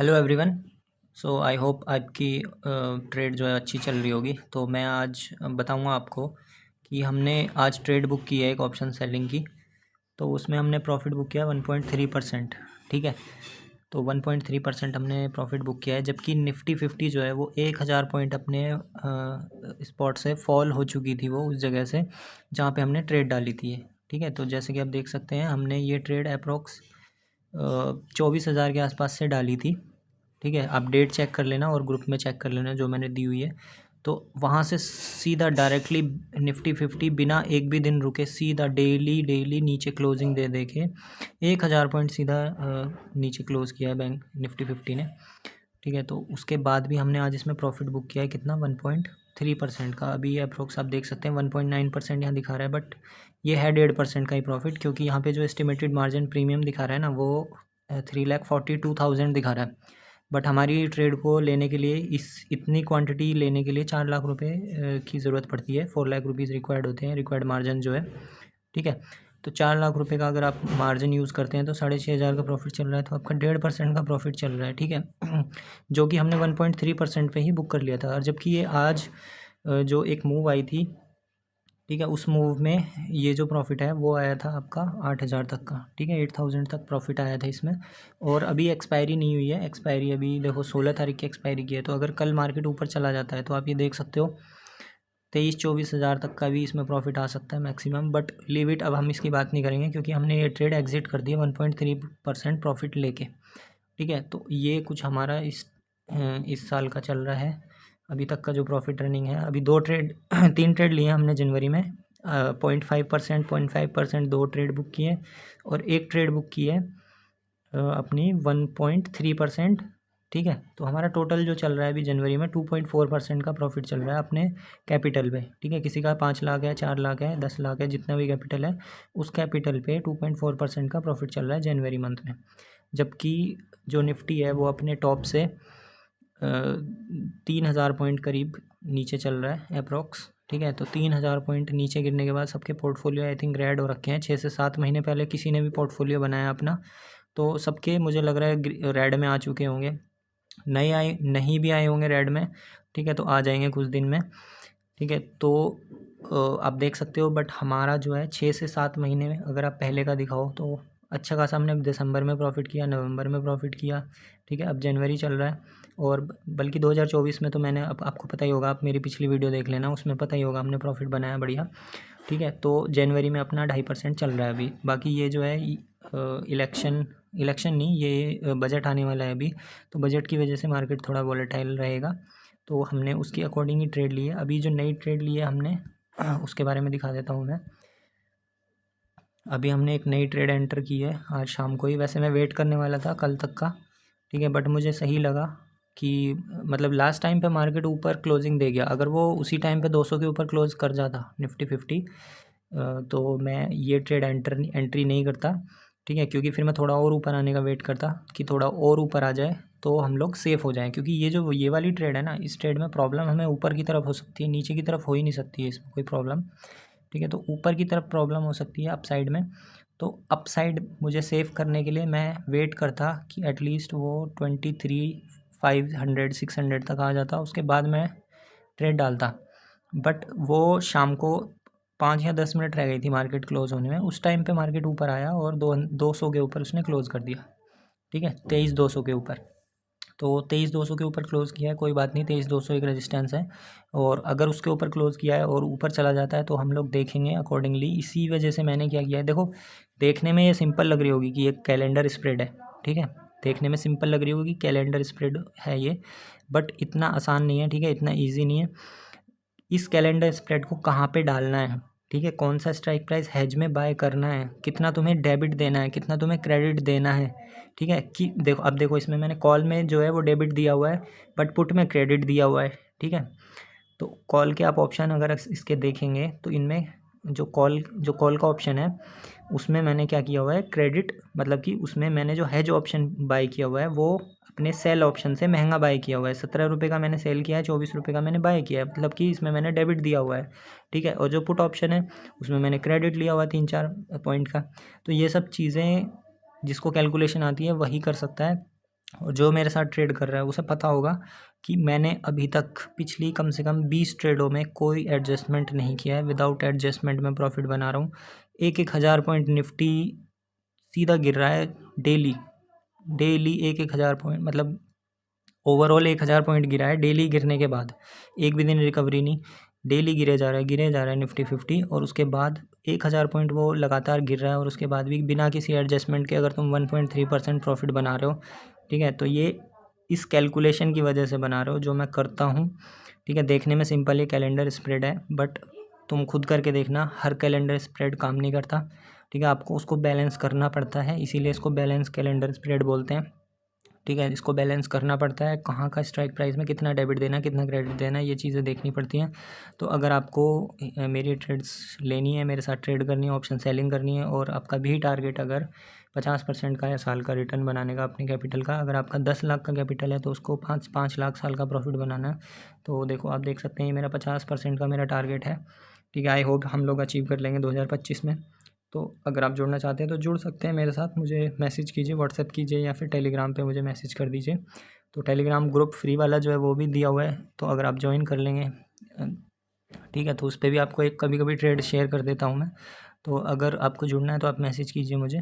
Hello everyone. So I hope आपकी trade जो है अच्छी चल रही होगी। तो मैं आज बताऊंगा आपको कि हमने आज ट्रेड बुक की है एक ऑप्शन सेलिंग की। तो उसमें हमने प्रॉफिट बुक किया 1.3%। ठीक है, तो 1.3% हमने प्रॉफिट बुक किया है, जबकि निफ्टी 50 जो है वो 1000 पॉइंट अपने स्पॉट से फॉल हो चुकी थी, वो उस जगह से जहाँ पे हमने ट्रेड डाली थी। ठीक है, तो जैसे कि आप देख सकते हैं हमने ये ट्रेड अप्रोक्स 24,000 के आसपास से डाली थी। ठीक है, आप डेट चेक कर लेना और ग्रुप में चेक कर लेना जो मैंने दी हुई है। तो वहाँ से सीधा डायरेक्टली निफ्टी 50 बिना एक भी दिन रुके सीधा डेली डेली नीचे क्लोजिंग दे दे के 1000 पॉइंट सीधा नीचे क्लोज़ किया है बैंक निफ्टी 50 ने। ठीक है, तो उसके बाद भी हमने आज इसमें प्रॉफिट बुक किया है कितना 1.3% का। अभी अप्रोक्स आप देख सकते हैं 1.9% यहाँ दिखा रहा है, बट ये है 1.5% का ही प्रॉफिट, क्योंकि यहाँ पे जो एस्टिमेटेड मार्जिन प्रीमियम दिखा रहा है ना वो 3,42,000 दिखा रहा है। बट हमारी ट्रेड को लेने के लिए इस इतनी क्वांटिटी लेने के लिए 4 लाख रुपए की ज़रूरत पड़ती है। 4 लाख रुपीज़ रिक्वायर्ड होते हैं, रिक्वायर्ड मार्जिन जो है। ठीक है, तो 4 लाख रुपए का अगर आप मार्जिन यूज़ करते हैं तो 6,500 का प्रॉफिट चल रहा है, तो आपका 1.5% का प्रॉफिट चल रहा है। ठीक है जो कि हमने 1.3% पे ही बुक कर लिया था। और जबकि ये आज जो एक मूव आई थी, ठीक है, उस मूव में ये जो प्रॉफिट है वो आया था आपका 8,000 तक का। ठीक है, 8,000 तक प्रॉफिट आया था इसमें। और अभी एक्सपायरी नहीं हुई है, एक्सपायरी अभी देखो 16 तारीख की एक्सपायरी की है। तो अगर कल मार्केट ऊपर चला जाता है तो आप ये देख सकते हो 23-24 हज़ार तक का भी इसमें प्रॉफिट आ सकता है मैक्सिमम। बट लीव इट, अब हम इसकी बात नहीं करेंगे क्योंकि हमने ये ट्रेड एग्जिट कर दिया 1.3% प्रॉफिट लेके। ठीक है, तो ये कुछ हमारा इस साल का चल रहा है अभी तक का जो प्रॉफिट रनिंग है। अभी 2 ट्रेड 3 ट्रेड लिए हमने जनवरी में 0.5% 2 ट्रेड बुक किए और एक ट्रेड बुक की है अपनी 1.3%। ठीक है, तो हमारा टोटल जो चल रहा है अभी जनवरी में 2.4% का प्रॉफिट चल रहा है अपने कैपिटल पे। ठीक है, किसी का 5 लाख है, 4 लाख है, 10 लाख है, जितना भी कैपिटल है उस कैपिटल पे 2.4% का प्रॉफिट चल रहा है जनवरी मंथ में। जबकि जो निफ्टी है वो अपने टॉप से 3,000 पॉइंट करीब नीचे चल रहा है अप्रोक्स। ठीक है, तो 3,000 पॉइंट नीचे गिरने के बाद सबके पोर्टफोलियो आई थिंक रेड हो रखे हैं। 6 से 7 महीने पहले किसी ने भी पोर्टफोलियो बनाया अपना, तो सबके मुझे लग रहा है रेड में आ चुके होंगे। नए आए नहीं भी आए होंगे रेड में। ठीक है, तो आ जाएंगे कुछ दिन में। ठीक है, तो आप देख सकते हो। बट हमारा जो है 6 से 7 महीने में अगर आप पहले का दिखाओ तो अच्छा खासा हमने दिसंबर में प्रॉफिट किया, नवंबर में प्रॉफिट किया। ठीक है, अब जनवरी चल रहा है और बल्कि 2024 में तो मैंने आपको पता ही होगा, आप मेरी पिछली वीडियो देख लेना, उसमें पता ही होगा हमने प्रॉफिट बनाया बढ़िया। ठीक है, तो जनवरी में अपना 2.5% चल रहा है अभी। बाकी ये जो है इलेक्शन इलेक्शन नहीं, ये बजट आने वाला है अभी, तो बजट की वजह से मार्केट थोड़ा वॉलेटाइल रहेगा। तो हमने उसके अकॉर्डिंग ही ट्रेड ली है। अभी जो नई ट्रेड ली है हमने उसके बारे में दिखा देता हूँ मैं। अभी हमने एक नई ट्रेड एंटर की है आज शाम को ही। वैसे मैं वेट करने वाला था कल तक का। ठीक है, बट मुझे सही लगा कि मतलब लास्ट टाइम पे मार्केट ऊपर क्लोजिंग दे गया। अगर वो उसी टाइम पे 200 के ऊपर क्लोज कर जाता निफ्टी 50 तो मैं ये ट्रेड एंट्री नहीं करता। ठीक है, क्योंकि फिर मैं थोड़ा और ऊपर आने का वेट करता कि थोड़ा और ऊपर आ जाए तो हम लोग सेफ़ हो जाएं। क्योंकि ये वाली ट्रेड है ना, इस ट्रेड में प्रॉब्लम हमें ऊपर की तरफ हो सकती है, नीचे की तरफ हो ही नहीं सकती है इसमें कोई प्रॉब्लम। ठीक है, तो ऊपर की तरफ प्रॉब्लम हो सकती है अप साइड में। तो अप साइड मुझे सेव करने के लिए मैं वेट करता कि एटलीस्ट वो 23,500 600 तक आ जाता, उसके बाद मैं ट्रेड डालता। बट वो शाम को 5 या 10 मिनट रह गई थी मार्केट क्लोज़ होने में, उस टाइम पे मार्केट ऊपर आया और 200 के ऊपर उसने क्लोज़ कर दिया। ठीक है, 23,200 के ऊपर। तो 23,200 के ऊपर क्लोज़ किया है, कोई बात नहीं, 23,200 एक रेजिस्टेंस है। और अगर उसके ऊपर क्लोज़ किया है और ऊपर चला जाता है तो हम लोग देखेंगे अकॉर्डिंगली। इसी वजह से मैंने क्या किया है, देखो देखने में ये सिंपल लग रही होगी कि एक कैलेंडर स्प्रेड है। ठीक है, देखने में सिंपल लग रही होगी, कैलेंडर स्प्रेड है ये, बट इतना आसान नहीं है। ठीक है, इतना ईजी नहीं है। इस कैलेंडर स्प्रेड को कहाँ पे डालना है, ठीक है, कौन सा स्ट्राइक प्राइस हेज में बाय करना है, कितना तुम्हें डेबिट देना है, कितना तुम्हें क्रेडिट देना है। ठीक है, कि देखो अब देखो इसमें मैंने कॉल में जो है वो डेबिट दिया हुआ है, बट पुट में क्रेडिट दिया हुआ है। ठीक है, तो कॉल के आप ऑप्शन अगर इसके देखेंगे तो इनमें जो कॉल का ऑप्शन है उसमें मैंने क्या किया हुआ है, क्रेडिट, मतलब कि उसमें मैंने जो हेज ऑप्शन बाय किया हुआ है वो अपने सेल ऑप्शन से महंगा बाय किया हुआ है। 17 रुपये का मैंने सेल किया है, 24 रुपये का मैंने बाय किया है, मतलब कि इसमें मैंने डेबिट दिया हुआ है। ठीक है, और जो पुट ऑप्शन है उसमें मैंने क्रेडिट लिया हुआ है 3-4 पॉइंट का। तो ये सब चीज़ें जिसको कैलकुलेशन आती है वही कर सकता है। और जो मेरे साथ ट्रेड कर रहा है उसे पता होगा कि मैंने अभी तक पिछली कम से कम 20 ट्रेडों में कोई एडजस्टमेंट नहीं किया है। विदाउट एडजस्टमेंट मैं प्रॉफिट बना रहा हूँ। एक हज़ार पॉइंट निफ्टी सीधा गिर रहा है डेली। डेली एक हज़ार पॉइंट, मतलब ओवरऑल 1000 पॉइंट गिरा है डेली। गिरने के बाद एक भी दिन रिकवरी नहीं, डेली गिरे जा रहा है निफ्टी 50। और उसके बाद 1000 पॉइंट वो लगातार गिर रहा है, और उसके बाद भी बिना किसी एडजस्टमेंट के अगर तुम 1.3% प्रॉफिट बना रहे हो, ठीक है, तो ये इस कैलकुलेशन की वजह से बना रहे हो जो मैं करता हूँ। ठीक है, देखने में सिंपल ये कैलेंडर स्प्रेड है, बट तुम खुद करके देखना, हर कैलेंडर स्प्रेड काम नहीं करता। ठीक है, आपको उसको बैलेंस करना पड़ता है, इसीलिए इसको बैलेंस कैलेंडर स्प्रेड बोलते हैं। ठीक है, इसको बैलेंस करना पड़ता है, कहाँ का स्ट्राइक प्राइस में कितना डेबिट देना है, कितना क्रेडिट देना है, ये चीज़ें देखनी पड़ती हैं। तो अगर आपको मेरी ट्रेड्स लेनी है, मेरे साथ ट्रेड करनी है, ऑप्शन सेलिंग करनी है, और आपका भी टारगेट अगर 50% का या साल का रिटर्न बनाने का अपने कैपिटल का, अगर आपका 10 लाख का कैपिटल है तो उसको 5 लाख साल का प्रॉफिट बनाना है। तो देखो, आप देख सकते हैं मेरा 50% का मेरा टारगेट है। ठीक है, आई होप हम लोग अचीव कर लेंगे 2025 में। तो अगर आप जुड़ना चाहते हैं तो जुड़ सकते हैं मेरे साथ, मुझे मैसेज कीजिए, व्हाट्सएप कीजिए, या फिर टेलीग्राम पे मुझे मैसेज कर दीजिए। तो टेलीग्राम ग्रुप फ्री वाला जो है वो भी दिया हुआ है, तो अगर आप ज्वाइन कर लेंगे, ठीक है, तो उस पर भी आपको एक कभी कभी ट्रेड शेयर कर देता हूँ मैं। तो अगर आपको जुड़ना है तो आप मैसेज कीजिए मुझे,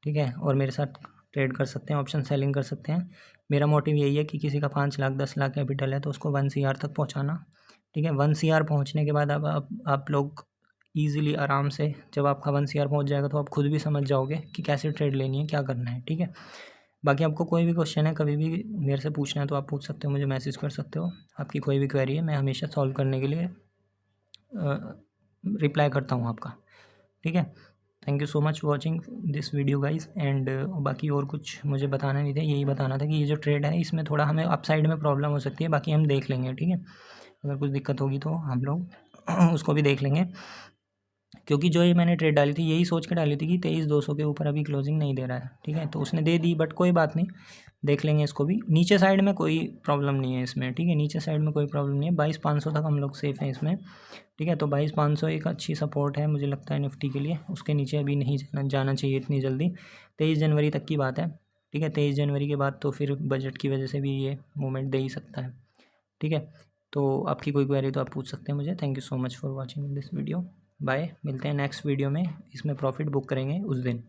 ठीक है, और मेरे साथ ट्रेड कर सकते हैं, ऑप्शन सेलिंग कर सकते हैं। मेरा मोटिव यही है कि किसी का 5 लाख 10 लाख कैपिटल है तो उसको 1 CR तक पहुँचाना। ठीक है, 1 CR पहुँचने के बाद अब आप लोग ईज़िली आराम से, जब आपका 1 CR पहुँच जाएगा तो आप खुद भी समझ जाओगे कि कैसे ट्रेड लेनी है, क्या करना है। ठीक है, बाकी आपको कोई भी क्वेश्चन है, कभी भी मेरे से पूछना है तो आप पूछ सकते हो, मुझे मैसेज कर सकते हो। आपकी कोई भी क्वेरी है, मैं हमेशा सॉल्व करने के लिए रिप्लाई करता हूँ आपका। ठीक है, thank you so much watching this video guys. And बाकी और कुछ मुझे बताना नहीं था, यही बताना था कि ये जो ट्रेड है इसमें थोड़ा हमें अपसाइड में प्रॉब्लम हो सकती है, बाकी हम देख लेंगे। ठीक है, अगर कुछ दिक्कत होगी तो हम लोग उसको भी देख लेंगे, क्योंकि जो ये मैंने ट्रेड डाली थी यही सोच के डाली थी कि 23,200 के ऊपर अभी क्लोजिंग नहीं दे रहा है। ठीक है, तो उसने दे दी, बट कोई बात नहीं, देख लेंगे इसको भी। नीचे साइड में कोई प्रॉब्लम नहीं है इसमें। ठीक है, नीचे साइड में कोई प्रॉब्लम नहीं है, 22,500 तक हम लोग सेफ़ हैं इसमें। ठीक है, तो 22,500 एक अच्छी सपोर्ट है मुझे लगता है निफ्टी के लिए, उसके नीचे अभी नहीं जाना चाहिए इतनी जल्दी। 23 जनवरी तक की बात है। ठीक है, 23 जनवरी के बाद तो फिर बजट की वजह से भी ये मूवमेंट दे ही सकता है। ठीक है, तो आपकी कोई क्वेरी तो आप पूछ सकते हैं मुझे। Thank you so much for watching this video. Bye, मिलते हैं नेक्स्ट वीडियो में, इसमें प्रॉफिट बुक करेंगे उस दिन।